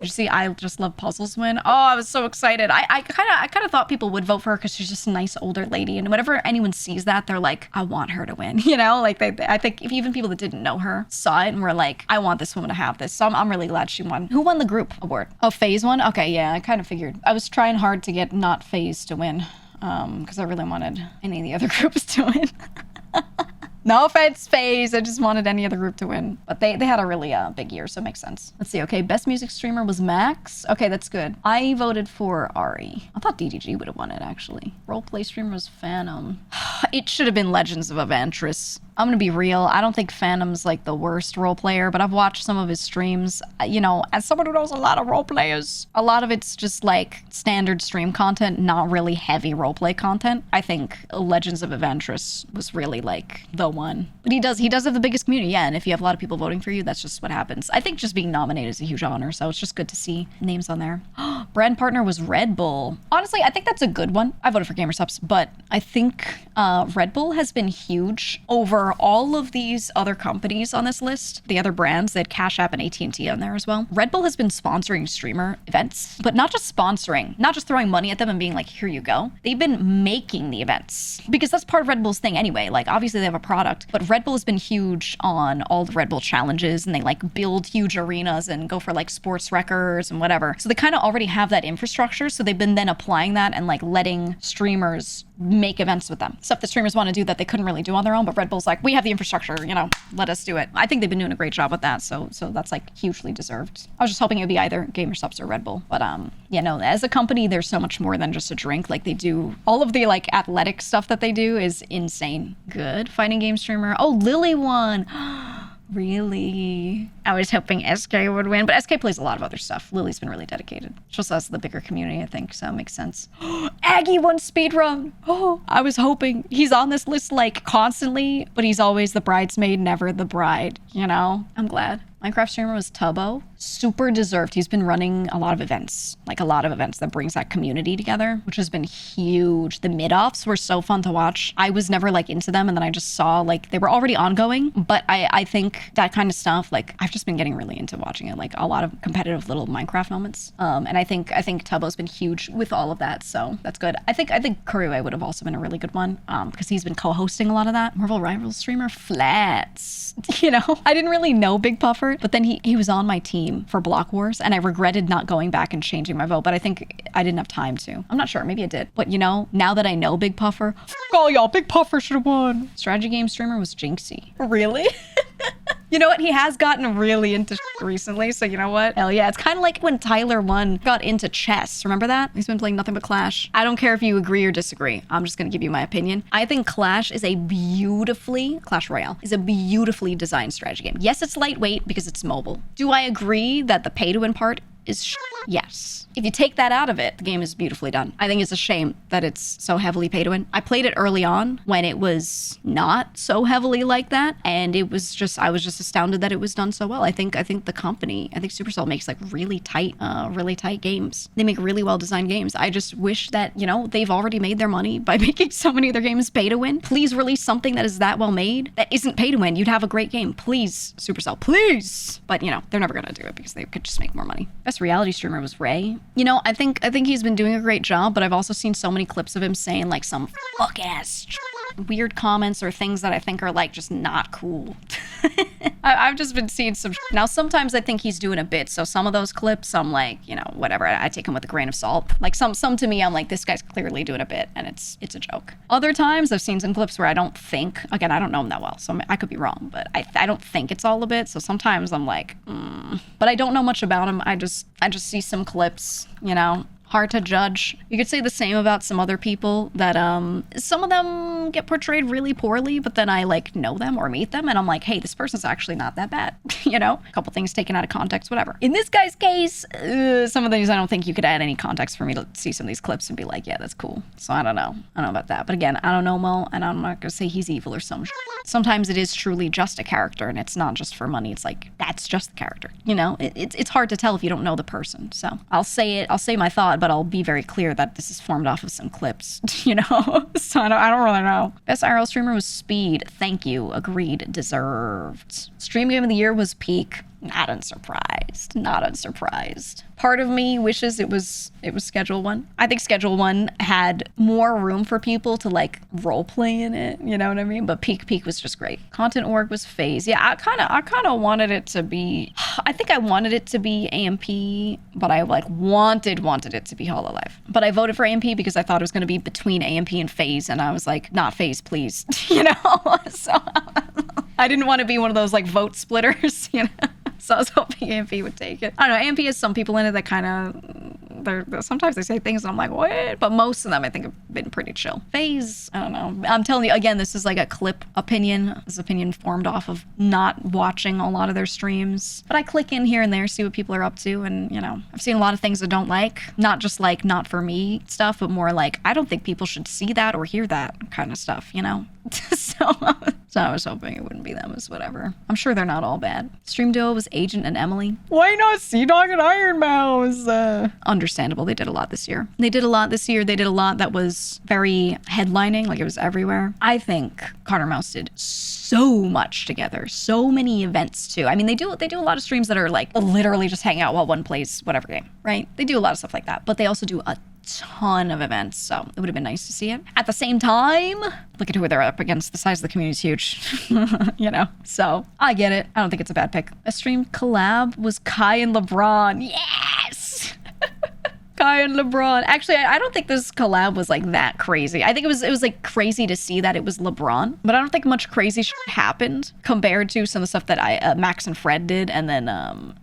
you see I Just Love Puzzles win? Oh, I was so excited. I kind of thought people would vote for her because she's just a nice older lady, and whenever anyone sees that, they're like, I want her to win. You know, like I think if even people that didn't know her saw it and were like, I want this woman to have this. So I'm really glad she won. Who won the group award? Oh, FaZe won? Okay, yeah, I kind of figured. I was trying hard to get not FaZe to win because I really wanted any of the other groups to win. No offense, FaZe. I just wanted any other group to win. But they had a really big year, so it makes sense. Let's see. Okay, best music streamer was Max. Okay, that's good. I voted for Ari. I thought DDG would have won it, actually. Roleplay streamer was Phantom. It should have been Legends of Evantris. I'm gonna be real. I don't think Phantom's like the worst role player, but I've watched some of his streams. You know, as someone who knows a lot of role players, a lot of it's just like standard stream content, not really heavy roleplay content. I think Legends of Evantris was really like the one. But he does have the biggest community, yeah, and if you have a lot of people voting for you, that's just what happens. I think just being nominated is a huge honor, so it's just good to see names on there. Brand partner was Red Bull. Honestly, I think that's a good one. I voted for GamerSubs, but I think Red Bull has been huge over all of these other companies on this list, the other brands. They had Cash App and AT&T on there as well. Red Bull has been sponsoring streamer events, but not just sponsoring, not just throwing money at them and being like, here you go. They've been making the events because that's part of Red Bull's thing anyway. Like, obviously they have a product, but Red Bull has been huge on all the Red Bull challenges, and they like build huge arenas and go for like sports records and whatever. So they kind of already have that infrastructure. So they've been then applying that and like letting streamers make events with them. Stuff that streamers want to do that they couldn't really do on their own, but Red Bull's like, we have the infrastructure, you know, let us do it. I think they've been doing a great job with that, so that's like hughtly deserved. I was just hoping it would be either GamerSubs or Red Bull, but yeah, no, as a company, there's so much more than just a drink. Like, they do all of the like athletic stuff that they do is insane. Good fighting game streamer. Oh, Lily won. Really? I was hoping SK would win, but SK plays a lot of other stuff. Lily's been really dedicated. She also has the bigger community, I think, so it makes sense. Aggie won speedrun. Oh, I was hoping. He's on this list like constantly, but he's always the bridesmaid, never the bride, you know? I'm glad. Minecraft streamer was Tubbo. Super deserved. He's been running a lot of events, like a lot of events that brings that community together, which has been huge. The mid-offs were so fun to watch. I was never like into them, and then I just saw like they were already ongoing, but I think that kind of stuff, like I've just been getting really into watching it, like a lot of competitive little Minecraft moments. And I think Tubbo's been huge with all of that, so that's good. I think Kuriwe would have also been a really good one, because he's been co-hosting a lot of that. Marvel Rivals streamer Flats. You know, I didn't really know Big Puffer, but then he was on my team for Block Wars, and I regretted not going back and changing my vote, but I think I didn't have time to. I'm not sure, maybe I did. But you know, now that I know Big Puffer, oh y'all, Big Puffer should have won. Strategy game streamer was Jinxie. Really? You know what? He has gotten really into recently, so you know what? Hell yeah. It's kind of like when Tyler 1 got into chess. Remember that? He's been playing nothing but Clash. I don't care if you agree or disagree. I'm just going to give you my opinion. I think Clash Royale is a beautifully designed strategy game. Yes, it's lightweight because it's mobile. Do I agree that the pay-to-win part is yes. If you take that out of it, the game is beautifully done. I think it's a shame that it's so heavily pay to win. I played it early on when it was not so heavily like that, and I was just astounded that it was done so well. I think the company, Supercell makes like really tight games. They make really well designed games. I just wish that, you know, they've already made their money by making so many of their games pay to win. Please release something that is that well made that isn't pay to win. You'd have a great game. Please, Supercell, please. But you know, they're never gonna do it because they could just make more money. Best reality streamer was Ray. You know, I think he's been doing a great job, but I've also seen so many clips of him saying like some fuck ass weird comments or things that I think are like just not cool. I've just been seeing some now. Sometimes I think he's doing a bit, so some of those clips I'm like, you know, whatever, I take them with a grain of salt. Like some to me I'm like, this guy's clearly doing a bit and it's a joke. Other times I've seen some clips where I don't think, again, I don't know him that well, so I could be wrong, but I don't think it's all a bit. So sometimes I'm like, but I don't know much about him. I just see some clips, you know. Hard to judge. You could say the same about some other people that some of them get portrayed really poorly, but then I like know them or meet them and I'm like, hey, this person's actually not that bad. You know, a couple things taken out of context, whatever. In this guy's case, some of these I don't think you could add any context for me to see some of these clips and be like, yeah, that's cool. So I don't know about that. But again, I don't know him well, and I'm not gonna say he's evil or some shit. Sometimes it is truly just a character and it's not just for money. It's like, that's just the character. You know, it's hard to tell if you don't know the person. So I'll say my thought, but I'll be very clear that this is formed off of some clips, you know? So I don't really know. Best IRL streamer was Speed. Thank you. Agreed. Deserved. Stream game of the year was Peak. Not unsurprised. Not unsurprised. Part of me wishes it was Schedule 1. I think Schedule 1 had more room for people to like role play in it, you know what I mean? But Peak was just great. Content org was FaZe. Yeah, I kind of wanted it to be, I think I wanted it to be AMP, but I like wanted it to be Hololive. But I voted for AMP because I thought it was going to be between AMP and FaZe, and I was like, not FaZe, please, you know? So I didn't want to be one of those like vote splitters, you know? So I was hoping AMP would take it. I don't know, AMP has some people in it that kind of, sometimes they say things and I'm like, what? But most of them I think have been pretty chill. FaZe, I don't know. I'm telling you, again, this is like a clip opinion. This opinion formed off of not watching a lot of their streams. But I click in here and there, see what people are up to. And, you know, I've seen a lot of things I don't like. Not just like not for me stuff, but more like, I don't think people should see that or hear that kind of stuff, you know? So I was hoping it wouldn't be them, as whatever. I'm sure they're not all bad. Stream duo was Agent and Emily. Why not Sea Dog and Iron Mouse? Understandable. They did a lot this year. They did a lot that was very headlining, like it was everywhere. I think Connor Mouse did so much together. So many events too. I mean, they do a lot of streams that are like literally just hang out while one plays whatever game, right? They do a lot of stuff like that, but they also do a ton of events, so it would have been nice to see it. At the same time, look at who they're up against. The size of the community is huge, you know? So I get it. I don't think it's a bad pick. A stream collab was Kai and LeBron. Yes! Kai and LeBron. Actually, I don't think this collab was like that crazy. I think it was like crazy to see that it was LeBron, but I don't think much crazy shit happened compared to some of the stuff that Max and Fred did. And then,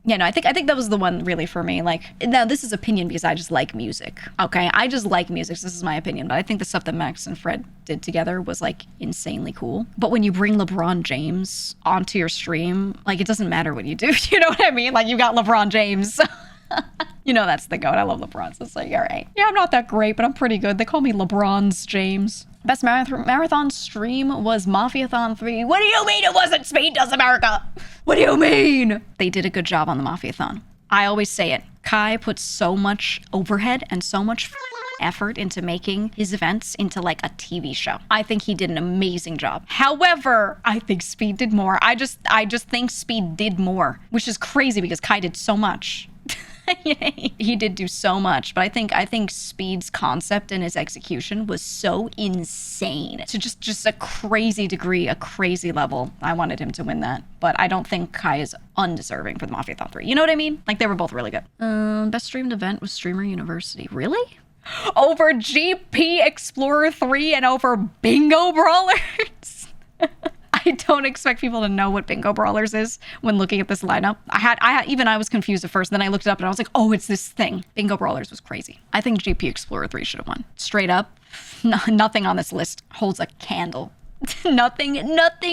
you know, I think that was the one really for me. Like, now this is opinion because I just like music. Okay, I just like music. So this is my opinion, but I think the stuff that Max and Fred did together was like insanely cool. But when you bring LeBron James onto your stream, like it doesn't matter what you do. You know what I mean? Like you got LeBron James. You know that's the goat. I love LeBron. So it's like, all right. Yeah, I'm not that great, but I'm pretty good. They call me LeBron's James. Best marathon stream was Mafiathon 3. What do you mean it wasn't Speed Does America? What do you mean? They did a good job on the Mafiathon. I always say it. Kai put so much overhead and so much effort into making his events into like a TV show. I think he did an amazing job. However, I think Speed did more. I just think Speed did more, which is crazy because Kai did so much. He did do so much, but I think Speed's concept and his execution was so insane to just a crazy degree, a crazy level. I wanted him to win that, but I don't think Kai is undeserving for the Mafiathon 3. You know what I mean? Like they were both really good. Best streamed event was Streamer University. Really? Over GP Explorer 3 and over Bingo Brawlers? I don't expect people to know what Bingo Brawlers is when looking at this lineup. I was confused at first, and then I looked it up and I was like, oh, it's this thing. Bingo Brawlers was crazy. I think GP Explorer 3 should have won. Straight up, nothing on this list holds a candle. Nothing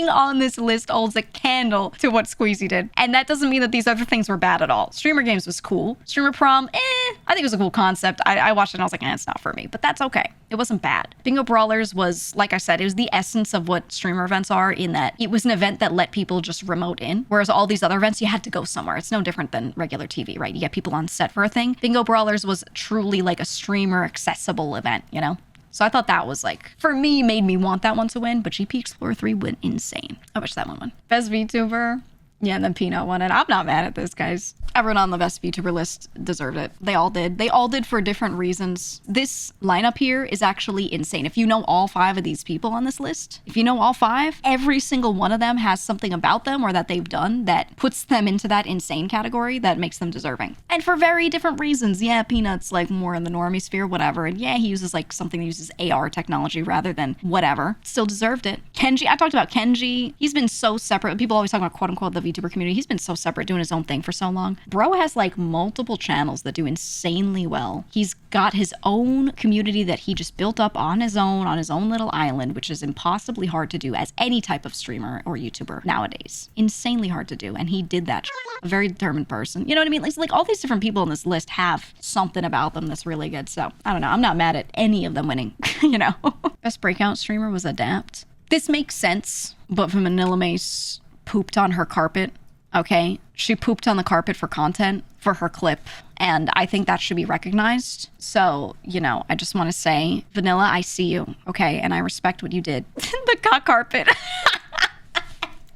on this list holds a candle to what Squeezy did. And that doesn't mean that these other things were bad at all. Streamer Games was cool. Streamer Prom, I think it was a cool concept. I watched it and I was like, it's not for me, but that's okay. It wasn't bad. Bingo Brawlers was, like I said, it was the essence of what streamer events are in that it was an event that let people just remote in. Whereas all these other events, you had to go somewhere. It's no different than regular TV, right? You get people on set for a thing. Bingo Brawlers was truly like a streamer accessible event, you know? So I thought that was like, for me, made me want that one to win, but GP Explorer 3 went insane. I wish that one won. Best VTuber. Yeah, and then Peanut won it. I'm not mad at this, guys. Everyone on the best VTuber list deserved it. They all did. They all did for different reasons. This lineup here is actually insane. If you know all 5 of these people on this list, if you know all 5, every single one of them has something about them or that they've done that puts them into that insane category that makes them deserving. And for very different reasons. Yeah, Peanut's like more in the normie sphere, whatever. And yeah, he uses like something that uses AR technology rather than whatever. Still deserved it. Kenji, I talked about Kenji. He's been so separate. People always talk about quote unquote the VTuber community. He's been so separate doing his own thing for so long. Bro has like multiple channels that do insanely well. He's got his own community that he just built up on his own little island, which is impossibly hard to do as any type of streamer or YouTuber nowadays. Insanely hard to do. And he did that. A very determined person. You know what I mean? It's like all these different people on this list have something about them that's really good. So I don't know. I'm not mad at any of them winning, you know? Best breakout streamer was Adapt. This makes sense, but Vanilla Mace pooped on her carpet. Okay, she pooped on the carpet for content for her clip, and I think that should be recognized. So, you know, I just want to say, Vanilla, I see you, okay, and I respect what you did. The cock carpet.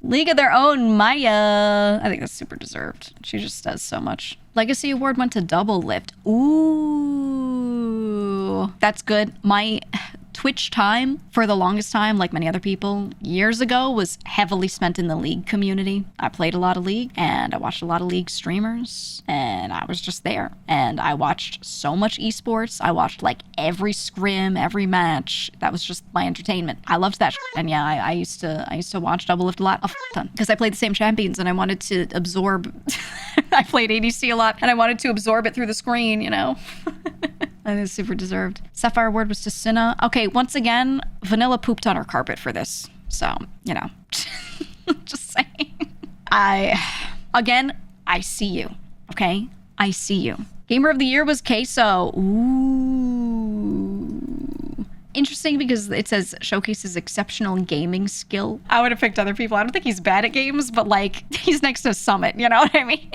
League of Their Own, Maya. I think that's super deserved. She just does so much. Legacy Award went to Double Lift. Ooh, that's good. My Twitch time, for the longest time, like many other people, years ago, was heavily spent in the League community. I played a lot of League, and I watched a lot of League streamers, and I was just there. And I watched so much esports. I watched like every scrim, every match. That was just my entertainment. I loved that shit. And yeah, I used to watch Double Lift a lot, because I played the same champions, and I wanted to absorb. I played ADC a lot, and I wanted to absorb it through the screen, you know. I think it's super deserved. Sapphire Award was to Cinna. Okay, once again, Vanilla pooped on her carpet for this. So, you know, just saying. I see you, okay? I see you. Gamer of the Year was Queso. Ooh. Interesting because it says showcases exceptional gaming skill. I would have picked other people. I don't think he's bad at games, but like, he's next to Summit, you know what I mean?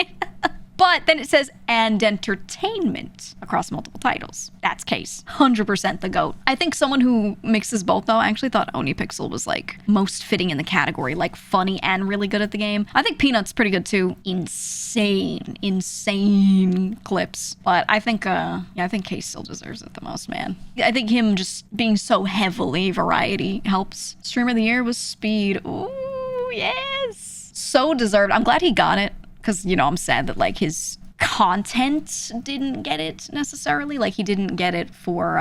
But then it says, and entertainment across multiple titles. That's Case. 100% the GOAT. I think someone who mixes both, though, I actually thought Onipixel was, like, most fitting in the category. Like, funny and really good at the game. I think Peanut's pretty good, too. Insane clips. But I think, yeah, I think Case still deserves it the most, man. I think him just being so heavily variety helps. Streamer of the Year was Speed. Ooh, yes. So deserved. I'm glad he got it. Because, you know, I'm sad that, like, his content didn't get it necessarily. Like, he didn't get it for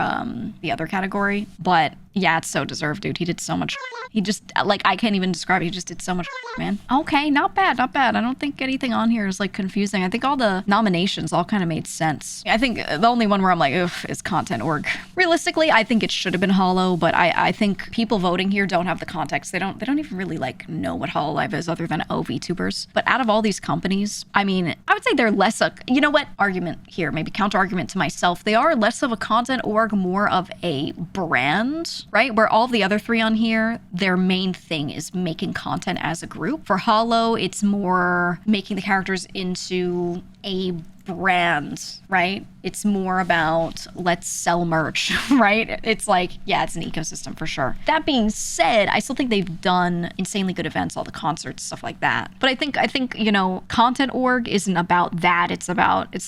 the other category. But, yeah, it's so deserved, dude. He did so much. He just, like, I can't even describe it. He just did so much, man. Okay, not bad, not bad. I don't think anything on here is, like, confusing. I think all the nominations all kind of made sense. I think the only one where I'm like, oof, is Content Org. Realistically, I think it should have been Hollow, but I think people voting here don't have the context. They don't even really, like, know what Hololive is other than VTubers. But out of all these companies, I mean, I would say they're less you know what? Argument here, maybe counter argument to myself. They are less of a Content Org, more of a brand, right? Where all the other three on here, their main thing is making content as a group. For Hollow, it's more making the characters into a brand, right? It's more about let's sell merch, right? It's like, yeah, it's an ecosystem for sure. That being said, I still think they've done insanely good events, all the concerts, stuff like that. But I think, you know, Content Org isn't about that. It's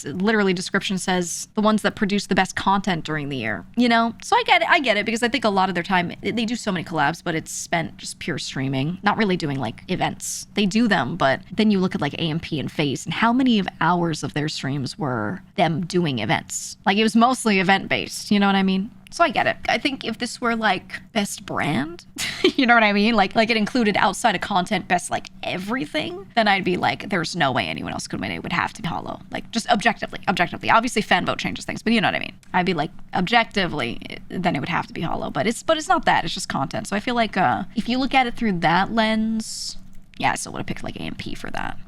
literally description says the ones that produce the best content during the year, you know? So I get it because I think a lot of their time, they do so many collabs, but it's spent just pure streaming, not really doing like events. They do them, but then you look at like AMP and FaZe and how many of hours of their streams were them doing events. Like it was mostly event based, you know what I mean? So I get it. I think if this were like best brand, you know what I mean? Like it included outside of content, best like everything, then I'd be like, there's no way anyone else could win. It would have to be Hollow. Like just objectively. Obviously fan vote changes things, but you know what I mean? I'd be like, objectively, then it would have to be Hollow. But it's not that. It's just content. So I feel like if you look at it through that lens, yeah, I still would have picked like AMP for that.